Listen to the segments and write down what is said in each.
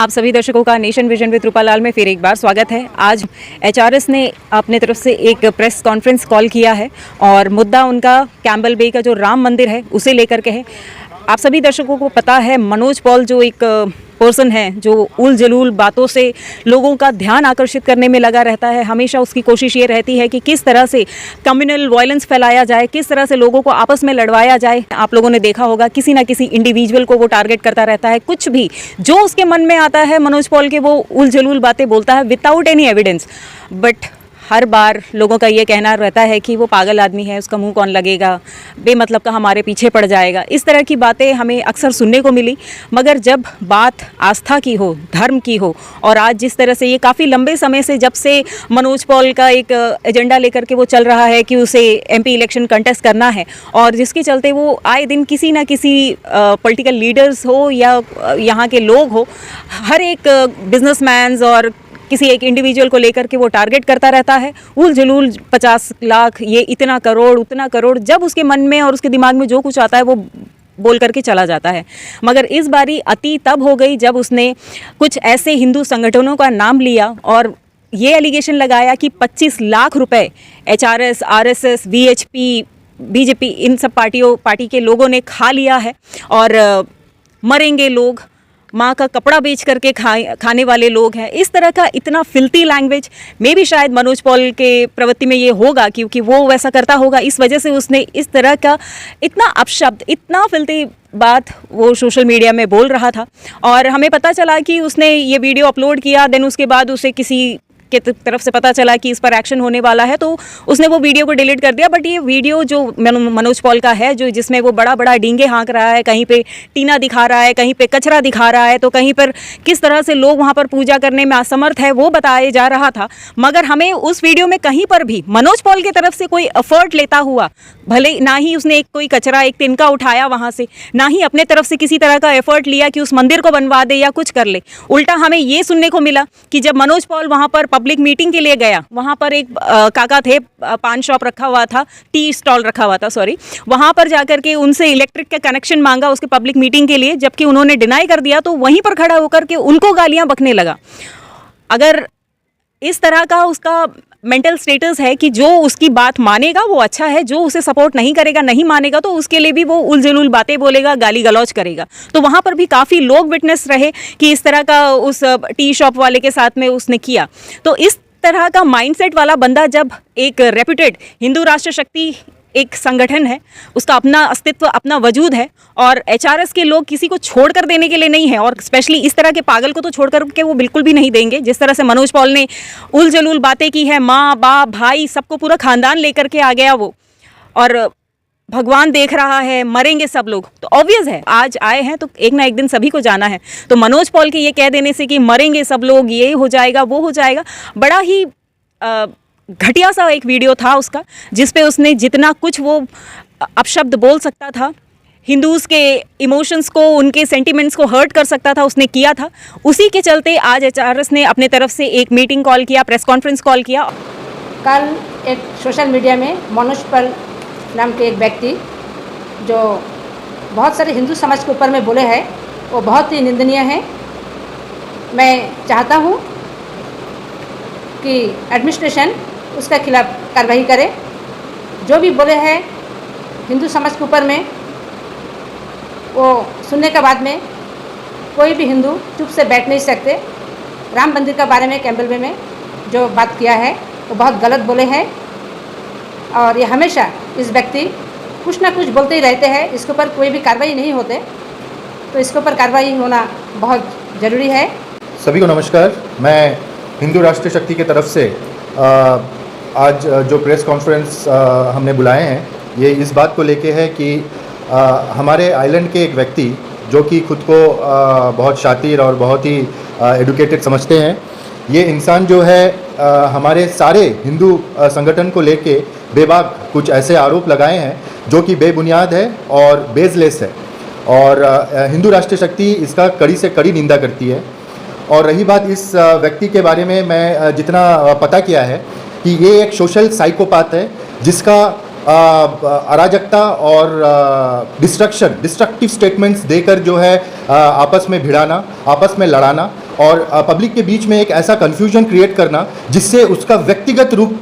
आप सभी दर्शकों का नेशन विजन विद रूपालाल में फिर एक बार स्वागत है। आज एचआरएस ने अपने तरफ से एक प्रेस कॉन्फ्रेंस कॉल किया है और मुद्दा उनका कैम्पबेल बे का जो राम मंदिर है उसे लेकर के है। आप सभी दर्शकों को पता है मनोज पॉल जो एक पर्सन है जो उल जलूल बातों से लोगों का ध्यान आकर्षित करने में लगा रहता है। हमेशा उसकी कोशिश ये रहती है कि किस तरह से कम्युनल वायलेंस फैलाया जाए, किस तरह से लोगों को आपस में लड़वाया जाए। आप लोगों ने देखा होगा किसी ना किसी इंडिविजुअल को वो टारगेट करता रहता है। कुछ भी जो उसके मन में आता है मनोज पॉल के वो उल जलूल बातें बोलता है विदाउट एनी एविडेंस। बट हर बार लोगों का ये कहना रहता है कि वो पागल आदमी है, उसका मुंह कौन लगेगा, बेमतलब का हमारे पीछे पड़ जाएगा। इस तरह की बातें हमें अक्सर सुनने को मिली। मगर जब बात आस्था की हो, धर्म की हो, और आज जिस तरह से ये काफ़ी लंबे समय से जब से मनोज पॉल का एक एजेंडा लेकर के वो चल रहा है कि उसे एमपी इलेक्शन कंटेस्ट करना है, और जिसके चलते वो आए दिन किसी ना किसी पॉलिटिकल लीडर्स हो या यहाँ के लोग हो, हर एक बिजनेसमैन्स और किसी एक इंडिविजुअल को लेकर के वो टारगेट करता रहता है। उल जलूल 50 लाख, ये इतना करोड़, उतना करोड़, जब उसके मन में और उसके दिमाग में जो कुछ आता है वो बोल करके चला जाता है। मगर इस बारी अति तब हो गई जब उसने कुछ ऐसे हिंदू संगठनों का नाम लिया और ये एलिगेशन लगाया कि 25 लाख रुपए एचआरएस, आरएसएस, वीएचपी, बीजेपी, इन सब पार्टी के लोगों ने खा लिया है और मरेंगे लोग, माँ का कपड़ा बेच करके खाने वाले लोग हैं। इस तरह का इतना फिल्थी लैंग्वेज मे भी शायद मनोज पॉल के प्रवृत्ति में ये होगा क्योंकि वो वैसा करता होगा। इस वजह से उसने इस तरह का इतना अपशब्द, इतना फिल्थी बात वो सोशल मीडिया में बोल रहा था। और हमें पता चला कि उसने ये वीडियो अपलोड किया, देन उसके बाद उसे किसी के तरफ से पता चला कि इस पर एक्शन होने वाला है, तो उसने वो वीडियो को डिलीट कर दिया। बट ये वीडियो जो मनोज पॉल का है, जो जिसमें वो बड़ा बड़ा डींगे हाँक रहा है, कहीं पे टीना दिखा रहा है, कहीं पे कचरा दिखा रहा है, तो कहीं पर किस तरह से लोग वहाँ पर पूजा करने में असमर्थ है वो बताया जा रहा था। मगर हमें उस वीडियो में कहीं पर भी मनोज पॉल की तरफ से कोई एफर्ट लेता हुआ, भले ना ही उसने कोई कचरा, एक तिनका उठाया वहाँ से, ना ही अपने तरफ से किसी तरह का एफर्ट लिया कि उस मंदिर को बनवा दे या कुछ कर ले। उल्टा हमें ये सुनने को मिला कि जब मनोज पॉल वहाँ पर पब्लिक मीटिंग के लिए गया, वहाँ पर एक काका थे, पान शॉप रखा हुआ था, टी स्टॉल रखा हुआ था, सॉरी, वहाँ पर जाकर के उनसे इलेक्ट्रिक का कनेक्शन मांगा उसके पब्लिक मीटिंग के लिए, जबकि उन्होंने डिनाई कर दिया, तो वहीं पर खड़ा होकर के उनको गालियाँ बकने लगा। अगर इस तरह का उसका मेंटल स्टेटस है कि जो उसकी बात मानेगा वो अच्छा है, जो उसे सपोर्ट नहीं करेगा, नहीं मानेगा, तो उसके लिए भी वो उल जलूल बातें बोलेगा, गाली गलौज करेगा। तो वहाँ पर भी काफ़ी लोग विटनेस रहे कि इस तरह का उस टी शॉप वाले के साथ में उसने किया। तो इस तरह का माइंडसेट वाला बंदा जब एक रेप्यूटेड हिंदू राष्ट्र शक्ति एक संगठन है, उसका अपना अस्तित्व, अपना वजूद है, और एचआरएस के लोग किसी को छोड़ कर देने के लिए नहीं है, और स्पेशली इस तरह के पागल को तो छोड़ कर के वो बिल्कुल भी नहीं देंगे। जिस तरह से मनोज पॉल ने उल जलूल बातें की है, माँ बाप भाई सबको, पूरा खानदान लेकर के आ गया वो, और भगवान देख रहा है, मरेंगे सब लोग, तो ऑब्वियस है आज आए हैं तो एक ना एक दिन सभी को जाना है। तो मनोज पॉल के ये कह देने से कि मरेंगे सब लोग, ये हो जाएगा, वो हो जाएगा, बड़ा ही घटिया सा एक वीडियो था उसका, जिसपे उसने जितना कुछ वो अपशब्द बोल सकता था, हिंदूज़ के इमोशंस को, उनके सेंटिमेंट्स को हर्ट कर सकता था, उसने किया था। उसी के चलते आज एचआरएस ने अपने तरफ से एक मीटिंग कॉल किया, प्रेस कॉन्फ्रेंस कॉल किया। कल एक सोशल मीडिया में मनोज पॉल नाम के एक व्यक्ति जो बहुत सारे हिंदू समाज के ऊपर में बोले हैं, वो बहुत ही निंदनीय है। मैं चाहता हूँ कि एडमिनिस्ट्रेशन उसके खिलाफ कार्रवाई करे। जो भी बोले हैं हिंदू समाज के ऊपर में, वो सुनने के बाद में कोई भी हिंदू चुप से बैठ नहीं सकते। राम मंदिर के बारे में कैम्पबेल बे में जो बात किया है वो बहुत गलत बोले हैं, और ये हमेशा इस व्यक्ति कुछ ना कुछ बोलते ही रहते हैं। इसके ऊपर कोई भी कार्रवाई नहीं होते, तो इसके ऊपर कार्रवाई होना बहुत ज़रूरी है। सभी को नमस्कार। मैं हिंदू राष्ट्र शक्ति की तरफ से आज जो प्रेस कॉन्फ्रेंस हमने बुलाए हैं, ये इस बात को लेके है कि हमारे आइलैंड के एक व्यक्ति जो कि खुद को बहुत शातिर और बहुत ही एडुकेटेड समझते हैं, ये इंसान जो है हमारे सारे हिंदू संगठन को लेके बेबाक कुछ ऐसे आरोप लगाए हैं जो कि बेबुनियाद है और बेसलेस है, और हिंदू राष्ट्र शक्ति इसका कड़ी से कड़ी निंदा करती है। और रही बात इस व्यक्ति के बारे में मैं जितना पता किया है कि ये एक सोशल साइकोपाथ है, जिसका अराजकता और डिस्ट्रक्टिव स्टेटमेंट्स देकर जो है आपस में भिड़ाना, आपस में लड़ाना और पब्लिक के बीच में एक ऐसा कन्फ्यूजन क्रिएट करना जिससे उसका व्यक्तिगत रूप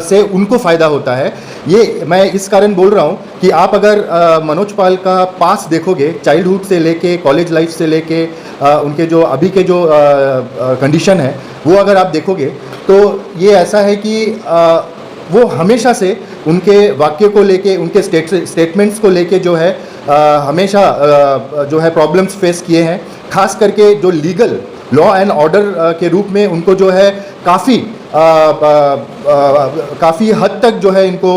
से उनको फ़ायदा होता है। ये मैं इस कारण बोल रहा हूँ कि आप अगर मनोज पाल का पास देखोगे, चाइल्डहुड से लेके कॉलेज लाइफ से लेके उनके जो अभी के जो कंडीशन है वो अगर आप देखोगे तो ये ऐसा है कि वो हमेशा से उनके वाक्य को लेके, उनके स्टेटमेंट्स को लेके जो है हमेशा जो है प्रॉब्लम्स फेस किए हैं। खास करके जो लीगल लॉ एंड ऑर्डर के रूप में उनको जो है काफ़ी हद तक जो है इनको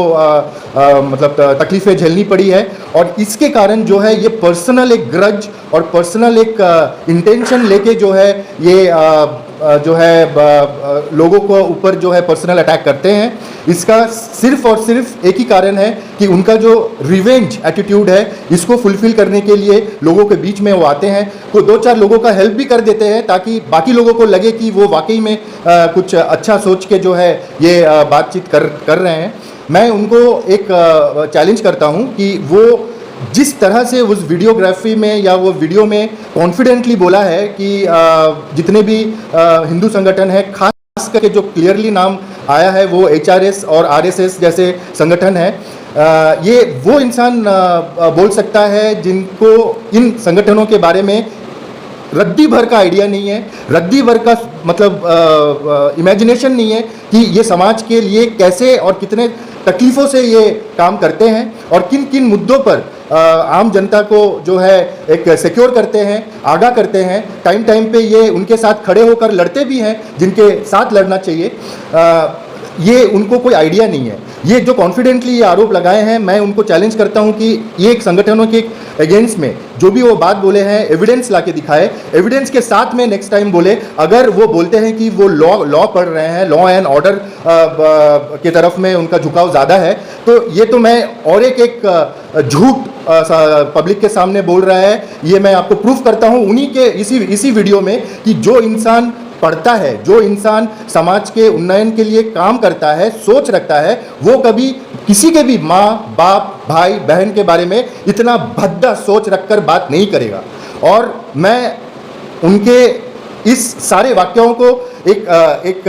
मतलब तकलीफ़ें झेलनी पड़ी है और इसके कारण जो है ये पर्सनल एक ग्रज और पर्सनल एक इंटेंशन लेके जो है ये जो है लोगों को ऊपर जो है पर्सनल अटैक करते हैं। इसका सिर्फ और सिर्फ एक ही कारण है कि उनका जो रिवेंज एटीट्यूड है इसको फुलफिल करने के लिए लोगों के बीच में वो आते हैं, तो दो चार लोगों का हेल्प भी कर देते हैं ताकि बाकी लोगों को लगे कि वो वाकई में कुछ अच्छा सोच के जो है ये बातचीत कर रहे हैं। मैं उनको एक चैलेंज करता हूँ कि वो जिस तरह से उस वीडियोग्राफी में या वो वीडियो में कॉन्फिडेंटली बोला है कि जितने भी हिंदू संगठन है, खास करके जो क्लियरली नाम आया है वो HRS और RSS जैसे संगठन है, ये वो इंसान बोल सकता है जिनको इन संगठनों के बारे में रद्दी भर का आइडिया नहीं है, रद्दी भर का मतलब इमेजिनेशन नहीं है कि ये समाज के लिए कैसे और कितने तकलीफ़ों से ये काम करते हैं और किन किन मुद्दों पर आम जनता को जो है एक सिक्योर करते हैं, आगाह करते हैं। टाइम टाइम पे ये उनके साथ खड़े होकर लड़ते भी हैं जिनके साथ लड़ना चाहिए। ये उनको कोई आइडिया नहीं है। ये जो कॉन्फिडेंटली ये आरोप लगाए हैं, मैं उनको चैलेंज करता हूं कि ये एक संगठनों के अगेंस्ट में जो भी वो बात बोले हैं एविडेंस ला के दिखाए, एविडेंस के साथ में नेक्स्ट टाइम बोले। अगर वो बोलते हैं कि वो लॉ पढ़ रहे हैं, लॉ एंड ऑर्डर के तरफ में उनका झुकाव ज़्यादा है, तो ये तो मैं और एक झूठ पब्लिक के सामने बोल रहा है। ये मैं आपको प्रूफ करता हूँ उन्हीं के इसी वीडियो में कि जो इंसान पढ़ता है, जो इंसान समाज के उन्नयन के लिए काम करता है, सोच रखता है, वो कभी किसी के भी माँ बाप भाई बहन के बारे में इतना भद्दा सोच रखकर बात नहीं करेगा। और मैं उनके इस सारे वाक्यों को एक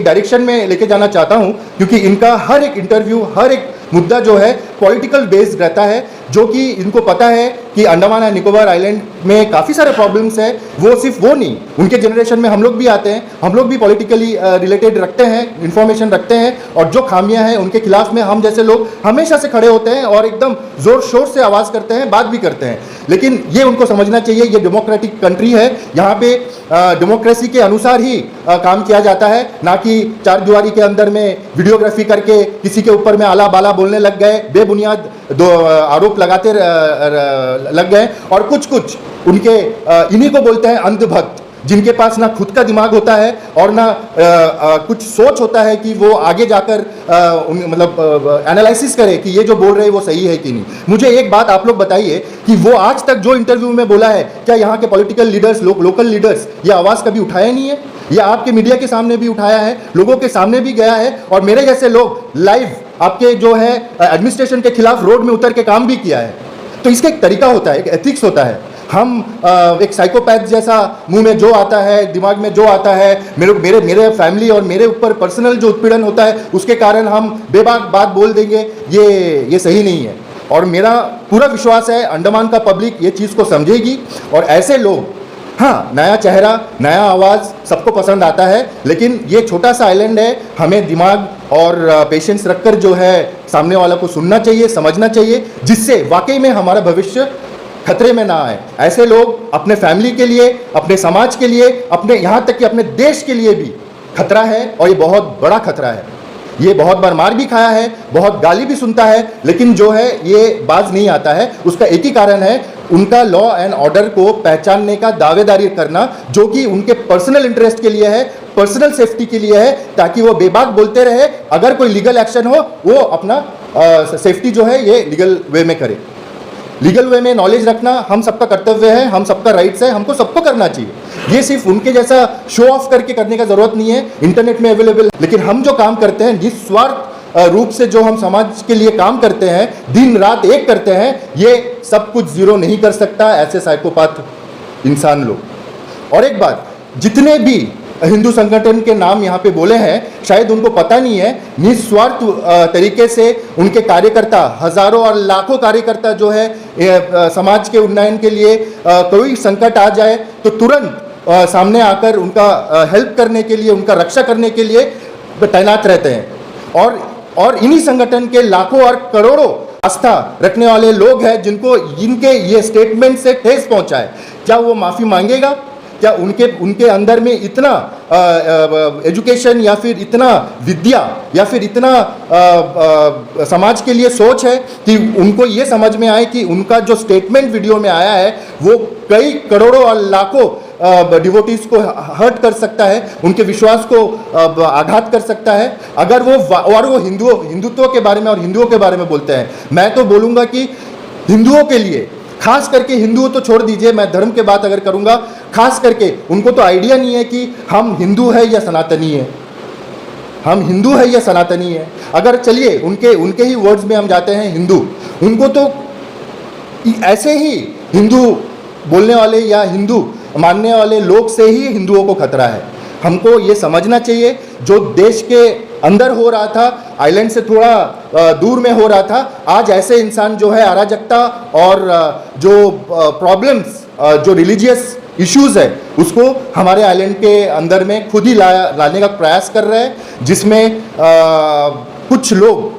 डायरेक्शन में लेके जाना चाहता हूं, क्योंकि इनका हर एक इंटरव्यू, हर एक मुद्दा जो है पॉलिटिकल बेस्ड रहता है, जो कि इनको पता है कि अंडमान एंड निकोबार आइलैंड में काफ़ी सारे प्रॉब्लम्स हैं। वो सिर्फ वो नहीं, उनके जनरेशन में हम लोग भी आते हैं, हम लोग भी पॉलिटिकली रिलेटेड रखते हैं, इन्फॉर्मेशन रखते हैं, और जो खामियां हैं उनके खिलाफ में हम जैसे लोग हमेशा से खड़े होते हैं और एकदम ज़ोर शोर से आवाज़ करते हैं, बात भी करते हैं। लेकिन ये उनको समझना चाहिए, ये डेमोक्रेटिक कंट्री है, यहाँ पे डेमोक्रेसी के अनुसार ही काम किया जाता है, ना कि चार दीवारी के अंदर में वीडियोग्राफी करके किसी के ऊपर में आला बाला बोलने लग गए, बेबुनियाद दो आरोप लगाते लग गए। और कुछ उनके इन्हीं को बोलते हैं अंधभक्त, जिनके पास ना खुद का दिमाग होता है और ना कुछ सोच होता है कि वो आगे जाकर मतलब एनालिसिस करे कि ये जो बोल रहे हैं वो सही है कि नहीं। मुझे एक बात आप लोग बताइए कि वो आज तक जो इंटरव्यू में बोला है, क्या यहाँ के पॉलिटिकल लीडर्स, लोकल लीडर्स ये आवाज़ कभी उठाया नहीं है? ये आपके मीडिया के सामने भी उठाया है, लोगों के सामने भी गया है, और मेरे जैसे लोग लाइव आपके जो है एडमिनिस्ट्रेशन के खिलाफ रोड में उतर के काम भी किया है। तो इसका एक तरीका होता है, एक एथिक्स होता है। हम एक साइकोपैथ जैसा मुंह में जो आता है, दिमाग में जो आता है, मेरे फैमिली और मेरे ऊपर पर्सनल जो उत्पीड़न होता है उसके कारण हम बेबाक बात बोल देंगे, ये सही नहीं है। और मेरा पूरा विश्वास है अंडमान का पब्लिक ये चीज़ को समझेगी, और ऐसे लोग, हाँ, नया चेहरा, नया आवाज़ सबको पसंद आता है, लेकिन ये छोटा सा आइलैंड है, हमें दिमाग और पेशेंस रखकर जो है सामने वाला को सुनना चाहिए, समझना चाहिए, जिससे वाकई में हमारा भविष्य खतरे में ना आए। ऐसे लोग अपने फैमिली के लिए, अपने समाज के लिए, अपने यहाँ तक कि अपने देश के लिए भी खतरा है, और ये बहुत बड़ा खतरा है। ये बहुत बार मार भी खाया है, बहुत गाली भी सुनता है, लेकिन जो है ये बाज नहीं आता है। उसका एक ही कारण है, उनका लॉ एंड ऑर्डर को पहचानने का दावेदारी करना, जो कि उनके पर्सनल इंटरेस्ट के लिए है, पर्सनल सेफ्टी के लिए है, ताकि वो बेबाक बोलते रहे। अगर कोई लीगल एक्शन हो, वो अपना सेफ्टी जो है ये लीगल वे में करे। लीगल वे में नॉलेज रखना हम सबका कर्तव्य है, हम सबका राइट्स है, हमको सबको करना चाहिए। ये सिर्फ उनके जैसा शो ऑफ करके करने का ज़रूरत नहीं है, इंटरनेट में अवेलेबल। लेकिन हम जो काम करते हैं, निस्वार्थ रूप से जो हम समाज के लिए काम करते हैं, दिन रात एक करते हैं, ये सब कुछ जीरो नहीं कर सकता ऐसे साइकोपाथ इंसान लोग। और एक बात, जितने भी हिंदू संगठन के नाम यहाँ पे बोले हैं, शायद उनको पता नहीं है, निस्वार्थ तरीके से उनके कार्यकर्ता, हजारों और लाखों कार्यकर्ता जो है समाज के उन्नयन के लिए कोई संकट आ जाए तो तुरंत सामने आकर उनका हेल्प करने के लिए, उनका रक्षा करने के लिए तैनात रहते हैं। और इन्हीं संगठन के लाखों और करोड़ों आस्था रखने वाले लोग हैं जिनको इनके ये स्टेटमेंट से ठेस पहुंचा है। क्या वो माफ़ी मांगेगा? क्या उनके अंदर में इतना एजुकेशन या फिर इतना विद्या या फिर इतना समाज के लिए सोच है कि उनको ये समझ में आए कि उनका जो स्टेटमेंट वीडियो में आया है वो कई करोड़ों और लाखों डिवोटीज को हर्ट कर सकता है, उनके विश्वास को आघात कर सकता है अगर वो हिंदुत्व के बारे में और हिंदुओं के बारे में बोलते हैं। मैं तो बोलूँगा कि हिंदुओं के लिए, खास करके हिंदुओं तो छोड़ दीजिए, मैं धर्म के बात अगर करूंगा, खास करके उनको तो आइडिया नहीं है कि हम हिंदू है या सनातनी है, हम हिंदू है या सनातनी है। अगर चलिए उनके ही वर्ड्स में हम जाते हैं हिंदू, उनको तो ऐसे ही हिंदू बोलने वाले या हिंदू मानने वाले लोग से ही हिंदुओं को खतरा है। हमको ये समझना चाहिए, जो देश के अंदर हो रहा था, आइलैंड से थोड़ा दूर में हो रहा था, आज ऐसे इंसान जो है अराजकता और जो प्रॉब्लम्स, जो रिलीजियस इश्यूज है, उसको हमारे आइलैंड के अंदर में खुद ही लाने का प्रयास कर रहे हैं, जिसमें कुछ लोग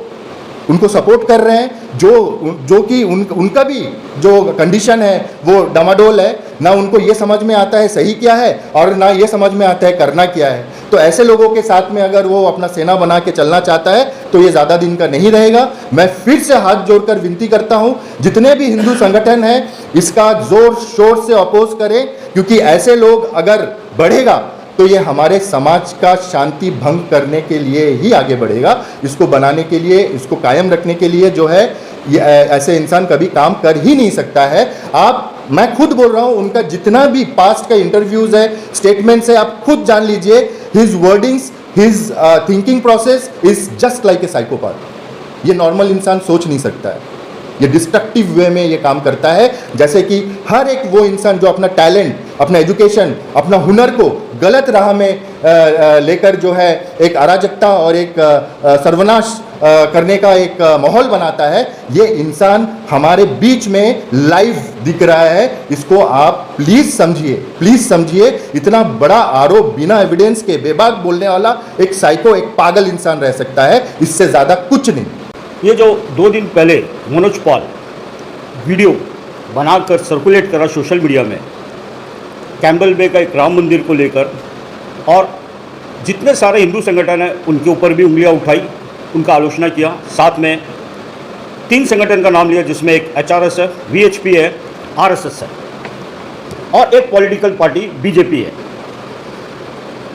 उनको सपोर्ट कर रहे हैं, जो कि उनका भी जो कंडीशन है वो डामाडोल है। ना उनको ये समझ में आता है सही क्या है और ना ये समझ में आता है करना क्या है। तो ऐसे लोगों के साथ में अगर वो अपना सेना बना के चलना चाहता है तो ये ज़्यादा दिन का नहीं रहेगा। मैं फिर से हाथ जोड़कर विनती करता हूँ, जितने भी हिंदू संगठन हैं इसका जोर शोर से अपोज करें, क्योंकि ऐसे लोग अगर बढ़ेगा तो ये हमारे समाज का शांति भंग करने के लिए ही आगे बढ़ेगा। इसको बनाने के लिए, इसको कायम रखने के लिए जो है ये ऐसे इंसान कभी काम कर ही नहीं सकता है। मैं खुद बोल रहा हूँ, उनका जितना भी पास्ट का इंटरव्यूज है, स्टेटमेंट्स है, आप खुद जान लीजिए, his wordings, his thinking process is just like a psychopath. ये नॉर्मल इंसान सोच नहीं सकता है, ये डिस्ट्रक्टिव वे में ये काम करता है। जैसे कि हर एक वो इंसान जो अपना टैलेंट, अपना एजुकेशन, अपना हुनर को गलत राह में लेकर जो है एक अराजकता और एक सर्वनाश करने का एक माहौल बनाता है, ये इंसान हमारे बीच में लाइव दिख रहा है। इसको आप प्लीज समझिए। इतना बड़ा आरोप बिना एविडेंस के बेबाक बोलने वाला एक साइको, एक पागल इंसान रह सकता है, इससे ज़्यादा कुछ नहीं। ये जो 2 दिन पहले मनोज पाल वीडियो बनाकर सर्कुलेट करा सोशल मीडिया में, कैम्बल बे का एक राम मंदिर को लेकर, और जितने सारे हिंदू संगठन हैं उनके ऊपर भी उंगलियां उठाई, उनका आलोचना किया। साथ में 3 संगठन का नाम लिया, जिसमें एक HRS है, VHP है, RSS है और एक पॉलिटिकल पार्टी BJP है।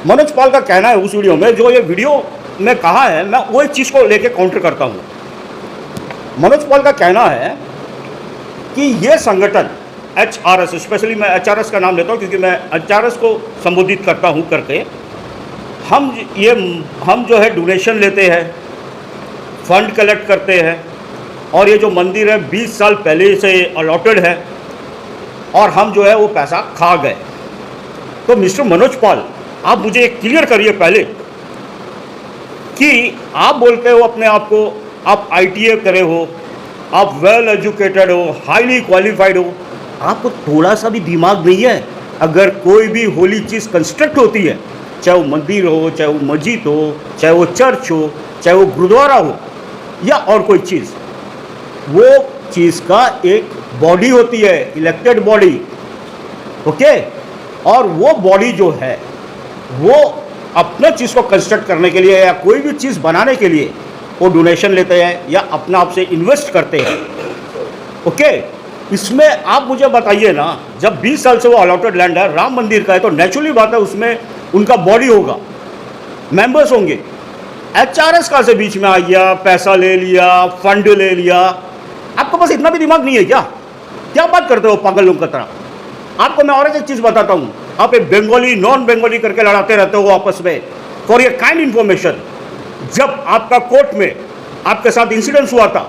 मनोज पाल का कहना है उस वीडियो में, जो ये वीडियो में कहा है, मैं वो एक चीज़ को लेकर काउंटर करता हूँ। मनोज पाल का कहना है कि ये संगठन HRS, स्पेशली मैं HRS का नाम लेता हूँ क्योंकि मैं HRS को संबोधित करता हूँ करके, हम जो है डोनेशन लेते हैं, फंड कलेक्ट करते हैं, और ये जो मंदिर है 20 साल पहले से अलॉटेड है और हम जो है वो पैसा खा गए। तो मिस्टर मनोज पाल, आप मुझे क्लियर करिए पहले कि आप बोलते हो अपने आप को, आप ITA करे हो, आप वेल एजुकेटेड हो, हाईली क्वालिफाइड हो, आपको थोड़ा सा भी दिमाग नहीं है? अगर कोई भी होली चीज़ कंस्ट्रक्ट होती है, चाहे वो मंदिर हो, चाहे वो मस्जिद हो, चाहे वो चर्च हो, चाहे वो गुरुद्वारा हो या और कोई चीज़, वो चीज़ का एक बॉडी होती है, इलेक्टेड बॉडी, ओके। और वो बॉडी जो है वो अपने चीज़ को कंस्ट्रक्ट करने के लिए या कोई भी चीज़ बनाने के लिए वो डोनेशन लेते हैं या अपने आप से इन्वेस्ट करते हैं, ओके। इसमें आप मुझे बताइए ना, जब 20 साल से वो अलॉटेड लैंड है, राम मंदिर का है, तो नेचुरली बात है उसमें उनका बॉडी होगा, मेंबर्स होंगे। HRS कहाँ से बीच में आ गया, पैसा ले लिया, फंड ले लिया? आपको बस इतना भी दिमाग नहीं है क्या? क्या बात करते हो पागल लोगों की तरह। आपको मैं और एक चीज़ बताता हूँ, आप एक बंगाली नॉन बंगाली करके लड़ाते रहते हो आपस में फॉर ये काइंड इन्फॉर्मेशन। जब आपका कोर्ट में आपके साथ इंसिडेंस हुआ था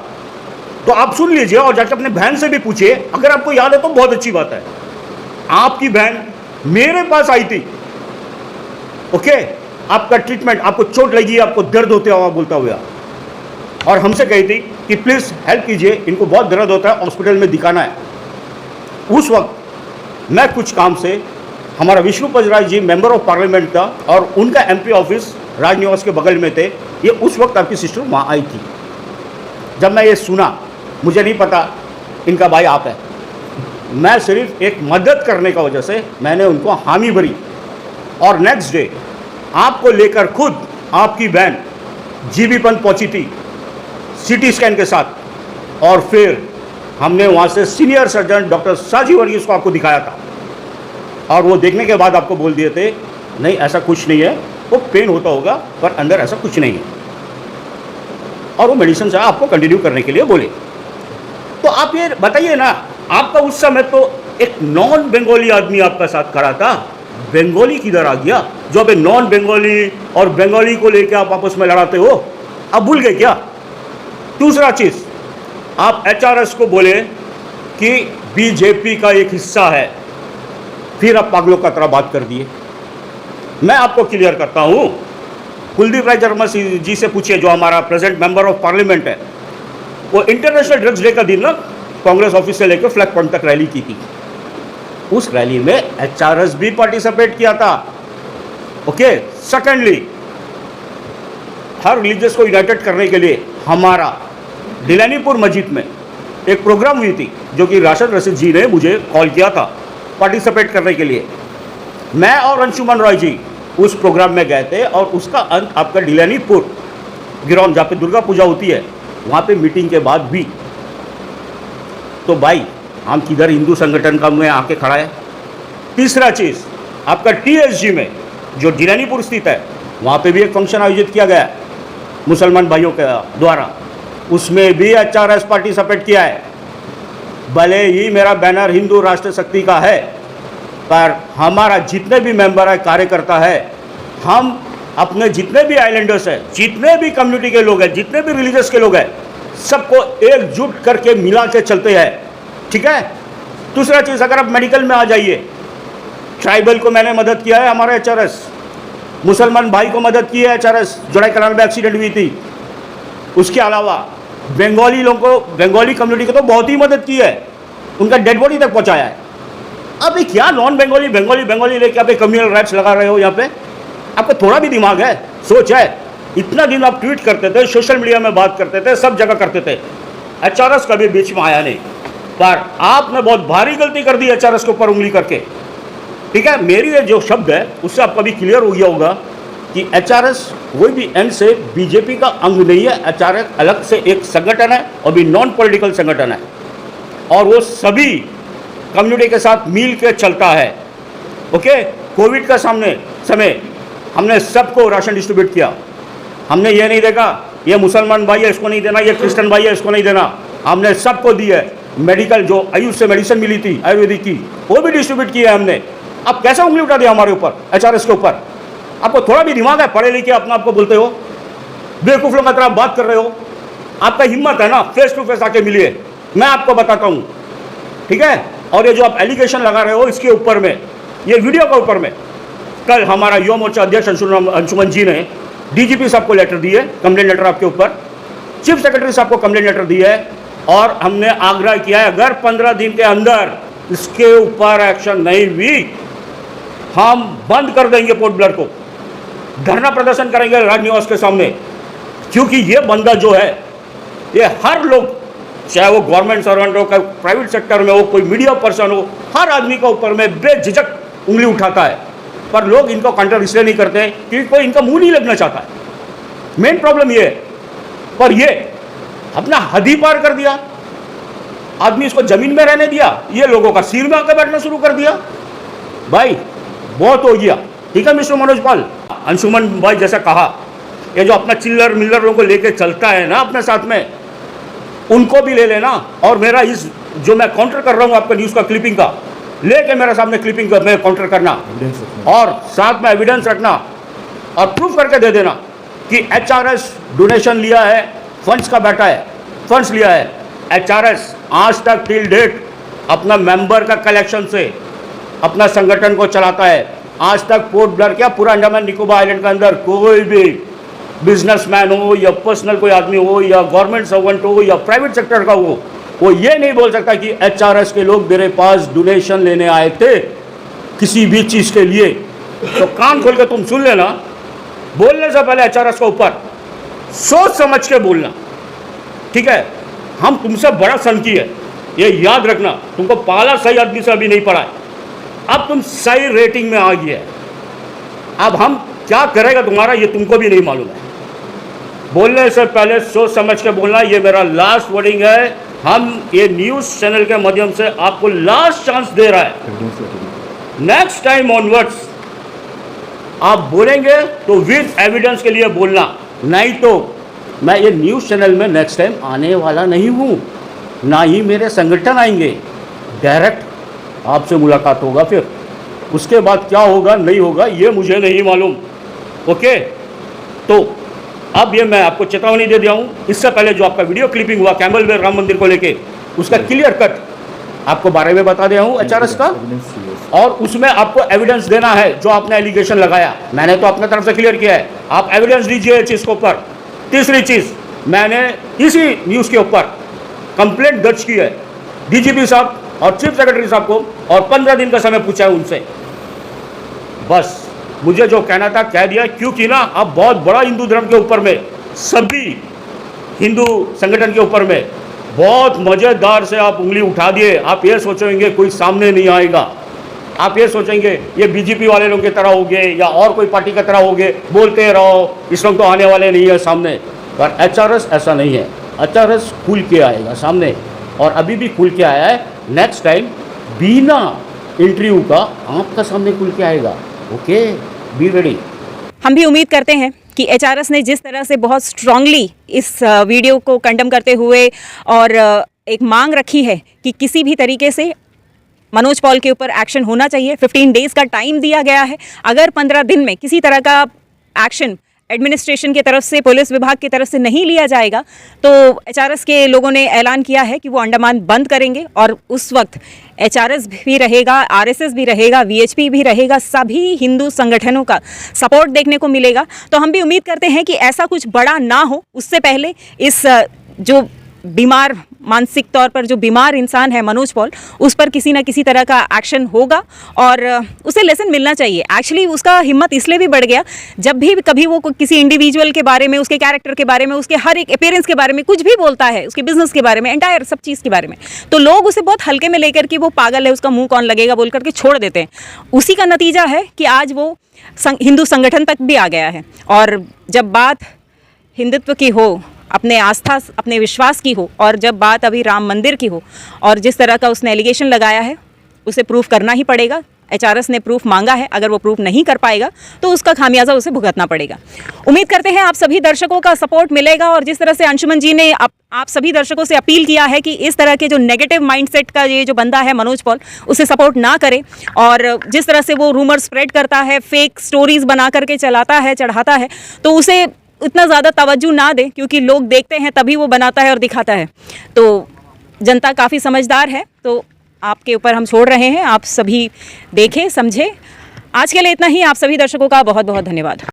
तो आप सुन लीजिए और जाकर अपने बहन से भी पूछिए, अगर आपको याद है तो बहुत अच्छी बात है। आपकी बहन मेरे पास आई थी, ओके, आपका ट्रीटमेंट, आपको चोट लगी, आपको दर्द होते हुआ बोलता हुआ, और हमसे कही थी कि प्लीज़ हेल्प कीजिए, इनको बहुत दर्द होता है, हॉस्पिटल में दिखाना है। उस वक्त मैं कुछ काम से, हमारा विष्णु पजराज जी मेंबर ऑफ पार्लियामेंट था और उनका एमपी ऑफिस राजनिवास के बगल में थे, ये उस वक्त आपकी सिस्टर वहाँ आई थी। जब मैं ये सुना, मुझे नहीं पता इनका भाई आप है, मैं सिर्फ एक मदद करने का वजह से मैंने उनको हामी भरी, और नेक्स्ट डे आपको लेकर खुद आपकी बहन जीबी पंत पहुंची थी सीटी स्कैन के साथ, और फिर हमने वहाँ से सीनियर सर्जन डॉक्टर साजी वर्गीस को आपको दिखाया था, और वो देखने के बाद आपको बोल दिए थे नहीं ऐसा कुछ नहीं है, वो पेन होता होगा पर अंदर ऐसा कुछ नहीं है, और वो मेडिसिन से आपको कंटिन्यू करने के लिए बोले। तो आप ये बताइए ना, आपका उस समय तो एक नॉन बंगाली आदमी आपका साथ खड़ा था, बंगाली किधर आ गया? जो अभी नॉन बंगाली और बंगाली को लेकर आप आपस में लड़ाते हो, आप भूल गए क्या? दूसरा चीज़, आप एचआरएस को बोले कि बीजेपी का एक हिस्सा है, फिर आप पागलों का तरह बात कर दिए। मैं आपको क्लियर करता हूँ, कुलदीप राय शर्मा जी से पूछिए, जो हमारा प्रेजेंट मेंबर ऑफ पार्लियामेंट है, वो इंटरनेशनल ड्रग्स डे का दिन ना कांग्रेस ऑफिस से लेकर फ्लैग पॉइंट तक रैली की थी। उस रैली में एचआरएस भी पार्टिसिपेट किया था, ओके। सेकेंडली, हर रिलीजियस को यूनाइटेड करने के लिए हमारा दिलानीपुर मस्जिद में एक प्रोग्राम हुई थी, जो कि राशिद रशीद जी ने मुझे कॉल किया था पार्टिसिपेट करने के लिए। मैं और अंशुमन रॉय जी उस प्रोग्राम में गए थे, और उसका अंत आपका दिलानीपुर ग्राउंड जहाँ पे दुर्गा पूजा होती है, वहाँ पे मीटिंग के बाद भी। तो भाई, हम किधर हिंदू संगठन का में आके खड़ा है। तीसरा चीज़, आपका टीएसजी में जो दिलानीपुर स्थित है, वहाँ पे भी एक फंक्शन आयोजित किया गया मुसलमान भाइयों के द्वारा, उसमें भी एचआरएस पार्टिसिपेट किया है। भले ही मेरा बैनर हिंदू राष्ट्र शक्ति का है, पर हमारा जितने भी मेंबर है, कार्यकर्ता है, हम अपने जितने भी आइलैंडर्स हैं, जितने भी कम्युनिटी के लोग हैं, जितने भी रिलीजियस के लोग हैं, सबको एकजुट करके मिला के चलते हैं, ठीक है। दूसरा चीज़, अगर आप मेडिकल में आ जाइए, ट्राइबल को मैंने मदद किया है, हमारा एचआरएस, मुसलमान भाई को मदद की है एचआरएस, जोड़ाई कनाल में एक्सीडेंट हुई थी। उसके अलावा बंगाली लोगों को, बंगाली कम्युनिटी को तो बहुत ही मदद की है, उनका डेड बॉडी तक पहुंचाया है। अभी क्या नॉन बंगाली बंगाली बंगाली लेके आप कम्युनल राइट्स लगा रहे हो यहाँ पे? आपको थोड़ा भी दिमाग है, सोच है? इतना दिन आप ट्वीट करते थे, सोशल मीडिया में बात करते थे, सब जगह करते थे, एचआरएस कभी बीच में आया नहीं, पर आपने बहुत भारी गलती कर दी एचआरएस के ऊपर उंगली करके, ठीक है। मेरी ये जो शब्द है उससे आपका भी क्लियर हो गया होगा कि एचआरएस कोई भी एंड से बीजेपी का अंग नहीं है। एचआरएस अलग से एक संगठन है और भी नॉन पॉलिटिकल संगठन है, और वो सभी कम्युनिटी के साथ मिल के चलता है, ओके। कोविड का समय हमने सबको राशन डिस्ट्रीब्यूट किया। हमने ये नहीं देखा ये मुसलमान भाई है इसको नहीं देना, ये क्रिश्चियन भाई है इसको नहीं देना, हमने सबको दी है। मेडिकल जो आयुष से मेडिसिन मिली थी आयुर्वेदिक की, वो भी डिस्ट्रीब्यूट की है हमने। अब कैसे उंगली उठा दिया हमारे ऊपर, एचआरएस के ऊपर? आपको थोड़ा भी दिमाग है? पढ़े लिखे अपना आपको बोलते हो, बेवकूफ लोगों की तरह बात कर रहे हो। आपका हिम्मत है ना, फेस टू फेस आके मिलिए, मैं आपको बताता हूँ, ठीक है। और ये जो आप एलिगेशन लगा रहे हो इसके ऊपर में, ये वीडियो के ऊपर में, कल हमारा युवा मोर्चा अध्यक्ष अंशुमन जी ने डीजीपी साहब को लेटर दी है, कंप्लेंट लेटर आपके ऊपर, चीफ सेक्रेटरी साहब को कंप्लेंट लेटर दी है, और हमने आग्रह किया है अगर 15 दिन के अंदर इसके ऊपर एक्शन नहीं हुई, हम बंद कर देंगे पोर्ट ब्लेयर को, धरना प्रदर्शन करेंगे राजनिवास के सामने। क्योंकि ये बंदा जो है, ये हर लोग, चाहे वो गवर्नमेंट सर्वेंट हो, प्राइवेट सेक्टर में हो, कोई मीडिया पर्सन हो, हर आदमी के ऊपर में बेझिझक उंगली उठाता है। पर लोग इनको काउंटर इसलिए नहीं करते क्योंकि कोई इनका मुंह नहीं लगना चाहता है। मेन प्रॉब्लम ये है। पर ये अपना हद ही पार कर दिया, आदमी इसको जमीन में रहने दिया, ये लोगों का सिर में आकर बैठना शुरू कर दिया। भाई बहुत हो गया, ठीक है मिस्टर मनोज पाल। अंशुमन भाई जैसा कहा, ये जो अपना चिल्लर मिल्लर लोगों को लेके चलता है ना अपने साथ में, उनको भी ले लेना। और मेरा इस जो मैं काउंटर कर रहा हूँ आपका न्यूज़ का क्लिपिंग का, लेके मेरे सामने क्लिपिंग का मैं काउंटर करना और साथ में एविडेंस रखना और प्रूफ करके दे देना कि HRS डोनेशन लिया है, फंड्स का बैठा है, फंड्स लिया है। HRS आज तक टिल डेट अपना मेंबर का कलेक्शन से अपना संगठन को चलाता है। आज तक पोर्ट ब्लेयर क्या पूरा अंडमान निकोबार आइलैंड के अंदर कोई भी बिजनेसमैन हो या पर्सनल कोई आदमी हो या गवर्नमेंट सर्वेंट हो या प्राइवेट सेक्टर का हो, वो ये नहीं बोल सकता कि HRS के लोग मेरे पास डोनेशन लेने आए थे किसी भी चीज़ के लिए। तो कान खोल के तुम सुन लेना, बोलने से पहले HRS के ऊपर सोच समझ के बोलना, ठीक है। हम तुमसे बड़ा सनकी है, ये याद रखना। तुमको पाला सही आदमी से अभी नहीं पड़ा है, अब तुम सही रेटिंग में आ गए। अब हम क्या करेगा तुम्हारा ये तुमको भी नहीं मालूम है। बोलने से पहले सोच समझ के बोलना, ये मेरा लास्ट वर्डिंग है। हम ये न्यूज़ चैनल के माध्यम से आपको लास्ट चांस दे रहा है। नेक्स्ट टाइम ऑनवर्ड्स आप बोलेंगे तो विद एविडेंस के लिए बोलना, नहीं तो मैं ये न्यूज़ चैनल में नेक्स्ट टाइम आने वाला नहीं हूँ, ना ही मेरे संगठन आएंगे। डायरेक्ट आपसे मुलाकात होगा, फिर उसके बाद क्या होगा नहीं होगा ये मुझे नहीं मालूम। ओके, तो अब ये मैं आपको चेतावनी दे दिया हूँ। इससे पहले जो आपका वीडियो क्लिपिंग हुआ कैंबलबेल राम मंदिर को लेके, उसका क्लियर कट आपको बारे में बता दिया हूँ HRS का, और उसमें आपको एविडेंस देना है जो आपने एलिगेशन लगाया। मैंने तो अपने तरफ से क्लियर किया है, आप एविडेंस दीजिए इस चीज़ के ऊपर। तीसरी चीज़, मैंने इसी न्यूज़ के ऊपर कंप्लेंट दर्ज की है DGP साहब और चीफ सेक्रेटरी साहब को, और 15 दिन का समय पूछा है उनसे। बस मुझे जो कहना था कह दिया, क्योंकि ना अब बहुत बड़ा हिंदू धर्म के ऊपर में, सभी हिंदू संगठन के ऊपर में बहुत मज़ेदार से आप उंगली उठा दिए। आप ये सोचेंगे कोई सामने नहीं आएगा, आप ये सोचेंगे ये BJP वाले लोगों की तरह हो गए या और कोई पार्टी की तरह हो गए, बोलते रहो, इस लोग तो आने वाले नहीं है सामने। पर HRS ऐसा नहीं है, HRS खुल के आएगा सामने, और अभी भी खुल के आया है। नेक्स्ट टाइम बिना इंटरव्यू का आपका सामने खुल के आएगा। Okay, be ready. हम भी उम्मीद करते हैं कि HRS ने जिस तरह से बहुत स्ट्रांगली इस वीडियो को कंडेम करते हुए और एक मांग रखी है कि किसी भी तरीके से मनोज पॉल के ऊपर एक्शन होना चाहिए। 15 डेज़ का टाइम दिया गया है। अगर 15 दिन में किसी तरह का एक्शन एडमिनिस्ट्रेशन की तरफ से, पुलिस विभाग की तरफ से नहीं लिया जाएगा, तो HRS के लोगों ने ऐलान किया है कि वो अंडमान बंद करेंगे, और उस वक्त HRS भी रहेगा, RSS भी रहेगा, VHP भी रहेगा, सभी हिंदू संगठनों का सपोर्ट देखने को मिलेगा। तो हम भी उम्मीद करते हैं कि ऐसा कुछ बड़ा ना हो, उससे पहले इस जो बीमार, मानसिक तौर पर जो बीमार इंसान है मनोज पॉल, उस पर किसी ना किसी तरह का एक्शन होगा और उसे लेसन मिलना चाहिए। एक्चुअली उसका हिम्मत इसलिए भी बढ़ गया, जब भी कभी वो किसी इंडिविजुअल के बारे में, उसके कैरेक्टर के बारे में, उसके हर एक अपीयरेंस के बारे में कुछ भी बोलता है, उसके बिजनेस के बारे में, एंटायर सब चीज़ के बारे में, तो लोग उसे बहुत हल्के में लेकर कि वो पागल है, उसका मुंह कौन लगेगा बोल करके छोड़ देते हैं। उसी का नतीजा है कि आज वो हिंदू संगठन तक भी आ गया है। और जब बात हिंदुत्व की हो, अपने आस्था, अपने विश्वास की हो, और जब बात अभी राम मंदिर की हो, और जिस तरह का उसने एलिगेशन लगाया है, उसे प्रूफ करना ही पड़ेगा। HRS ने प्रूफ मांगा है, अगर वो प्रूफ नहीं कर पाएगा तो उसका खामियाजा उसे भुगतना पड़ेगा। उम्मीद करते हैं आप सभी दर्शकों का सपोर्ट मिलेगा, और जिस तरह से अंशुमन जी ने आप सभी दर्शकों से अपील किया है कि इस तरह के जो नेगेटिव माइंडसेट का ये जो बंदा है मनोज पॉल, उसे सपोर्ट ना करें, और जिस तरह से वो रूमर स्प्रेड करता है, फेक स्टोरीज बना करके चलाता है, चढ़ाता है, तो उसे उतना ज़्यादा तवज्जो ना दें, क्योंकि लोग देखते हैं तभी वो बनाता है और दिखाता है। तो जनता काफ़ी समझदार है, तो आपके ऊपर हम छोड़ रहे हैं, आप सभी देखें, समझें। आज के लिए इतना ही। आप सभी दर्शकों का बहुत बहुत धन्यवाद।